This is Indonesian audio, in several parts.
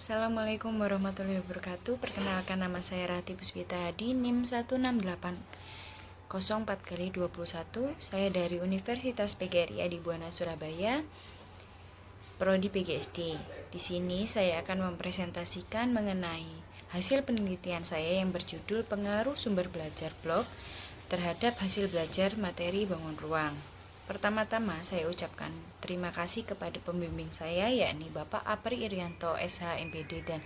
Assalamualaikum warahmatullahi wabarakatuh. Perkenalkan, nama saya Rati Puspita Hadi, NIM 16804/21. Saya dari Universitas PGRI Adibuana Surabaya, Prodi PGSD. Di sini saya akan mempresentasikan mengenai hasil penelitian saya yang berjudul Pengaruh Sumber Belajar Blok terhadap hasil belajar materi bangun ruang. Pertama-tama saya ucapkan terima kasih kepada pembimbing saya, yakni Bapak Apri Irianto SH MPD dan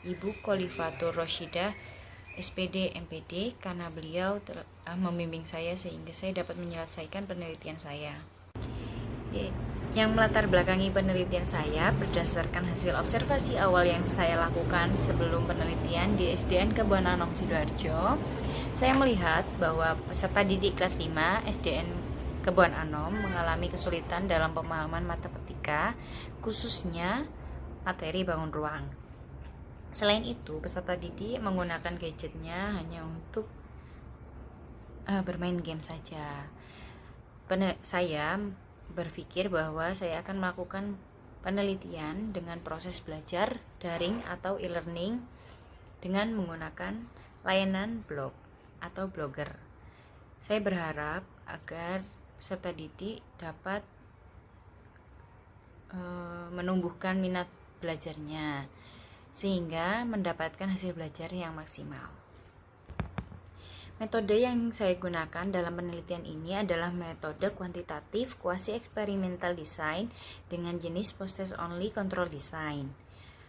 Ibu Kholifatur Rosyidah SPD MPD, karena beliau telah membimbing saya sehingga saya dapat menyelesaikan penelitian saya. Yang melatar belakangi penelitian saya berdasarkan hasil observasi awal yang saya lakukan sebelum penelitian di SDN Kebon Anom Sidoarjo. Saya melihat bahwa peserta didik kelas 5 SDN Kebon Anom mengalami kesulitan dalam pemahaman matematika, khususnya materi bangun ruang. Selain itu, peserta didik menggunakan gadgetnya hanya untuk bermain game saja. Saya berpikir bahwa saya akan melakukan penelitian dengan proses belajar daring atau e-learning dengan menggunakan layanan blog atau blogger. Saya berharap agar peserta didik dapat menumbuhkan minat belajarnya sehingga mendapatkan hasil belajar yang maksimal. Metode yang saya gunakan dalam penelitian ini adalah metode kuantitatif quasi experimental design dengan jenis post-test only control design.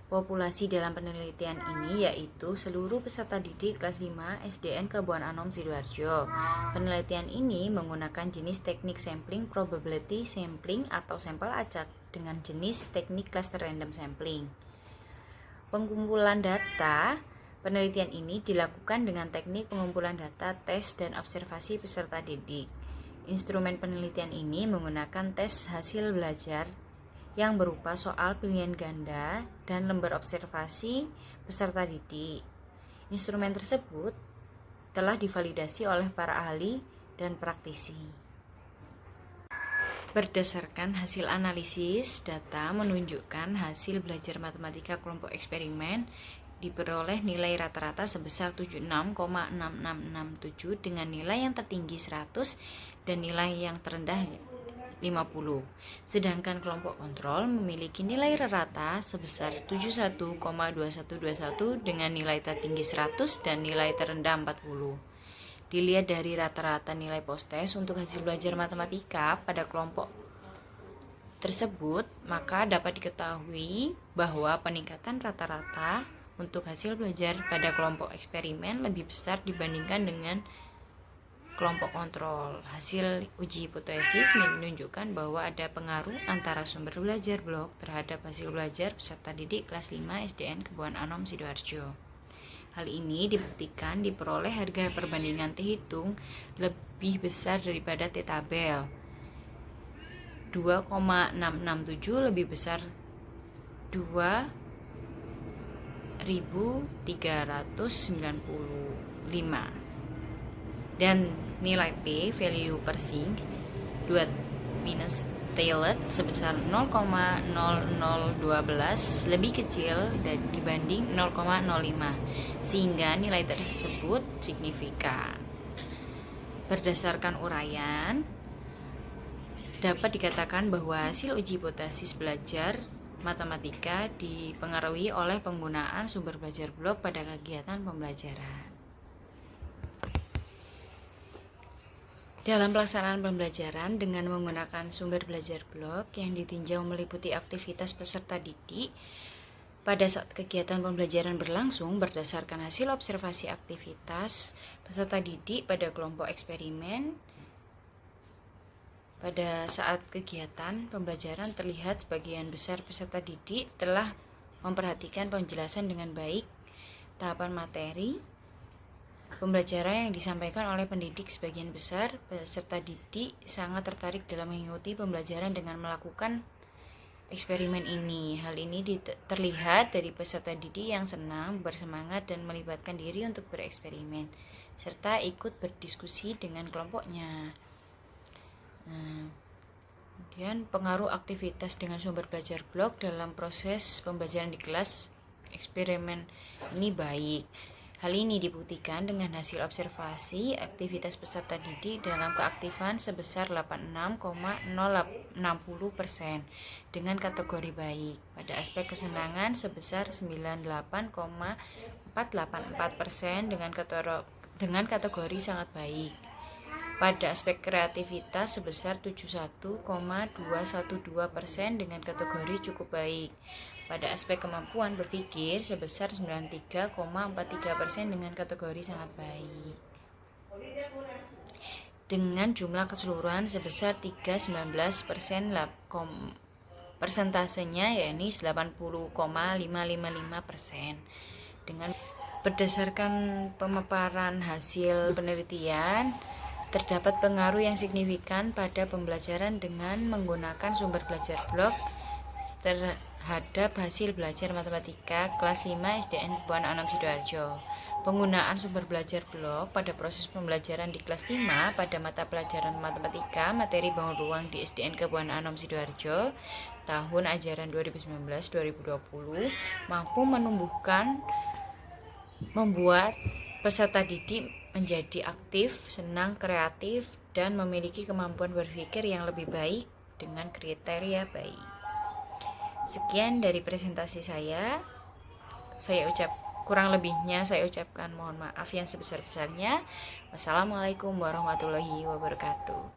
Populasi dalam penelitian ini yaitu seluruh peserta didik kelas 5 SDN Kebon Anom Sidoarjo. Penelitian ini menggunakan jenis teknik sampling probability sampling atau sampel acak dengan jenis teknik cluster random sampling. Pengumpulan data penelitian ini dilakukan dengan teknik pengumpulan data, tes, dan observasi peserta didik. Instrumen penelitian ini menggunakan tes hasil belajar yang berupa soal pilihan ganda dan lembar observasi peserta didik. Instrumen tersebut telah divalidasi oleh para ahli dan praktisi. Berdasarkan hasil analisis, data menunjukkan hasil belajar matematika kelompok eksperimen diperoleh nilai rata-rata sebesar 76,6667 dengan nilai yang tertinggi 100 dan nilai yang terendah 50. Sedangkan kelompok kontrol memiliki nilai rata sebesar 71,2121 dengan nilai tertinggi 100 dan nilai terendah 40. Dilihat dari rata-rata nilai post-test untuk hasil belajar matematika pada kelompok tersebut, maka dapat diketahui bahwa peningkatan rata-rata untuk hasil belajar pada kelompok eksperimen lebih besar dibandingkan dengan kelompok kontrol. Hasil uji hipotesis menunjukkan bahwa ada pengaruh antara sumber belajar blok terhadap hasil belajar peserta didik kelas 5 SDN Kebon Anom Sidoarjo. Hal ini dibuktikan diperoleh harga perbandingan T hitung lebih besar daripada T tabel. 2,667 lebih besar 2.395 dan nilai P value per sink 2 minus tailored sebesar 0,0012 lebih kecil dibanding 0,05 sehingga nilai tersebut signifikan. Berdasarkan uraian, dapat dikatakan bahwa hasil uji hipotesis belajar matematika dipengaruhi oleh penggunaan sumber belajar blok pada kegiatan pembelajaran. Dalam pelaksanaan pembelajaran dengan menggunakan sumber belajar blok yang ditinjau meliputi aktivitas peserta didik pada saat kegiatan pembelajaran berlangsung berdasarkan hasil observasi aktivitas peserta didik pada kelompok eksperimen. Pada saat kegiatan pembelajaran terlihat sebagian besar peserta didik telah memperhatikan penjelasan dengan baik tahapan materi pembelajaran yang disampaikan oleh pendidik. Sebagian besar peserta didik sangat tertarik dalam mengikuti pembelajaran dengan melakukan eksperimen ini. Hal ini terlihat dari peserta didik yang senang, bersemangat, dan melibatkan diri untuk bereksperimen, serta ikut berdiskusi dengan kelompoknya. Kemudian pengaruh aktivitas dengan sumber belajar blok dalam proses pembelajaran di kelas eksperimen ini baik. Hal ini dibuktikan dengan hasil observasi aktivitas peserta didik dalam keaktifan sebesar 86,060% dengan kategori baik. Pada aspek kesenangan sebesar 98,484% dengan kategori sangat baik. Pada aspek kreativitas sebesar 71,212% dengan kategori cukup baik. Pada aspek kemampuan berpikir sebesar 93,43% dengan kategori sangat baik. Dengan jumlah keseluruhan sebesar 3,19%, persentasenya yakni 80,555%. Dengan berdasarkan pemaparan hasil penelitian, terdapat pengaruh yang signifikan pada pembelajaran dengan menggunakan sumber belajar blok terhadap hasil belajar matematika kelas 5 SDN Kebon Anom Sidoarjo. Penggunaan sumber belajar blok pada proses pembelajaran di kelas 5 pada mata pelajaran matematika materi bangun ruang di SDN Kebon Anom Sidoarjo tahun ajaran 2019-2020 mampu membuat peserta didik menjadi aktif, senang, kreatif, dan memiliki kemampuan berpikir yang lebih baik dengan kriteria baik. Sekian dari presentasi saya. Kurang lebihnya saya ucapkan mohon maaf yang sebesar-besarnya. Wassalamualaikum warahmatullahi wabarakatuh.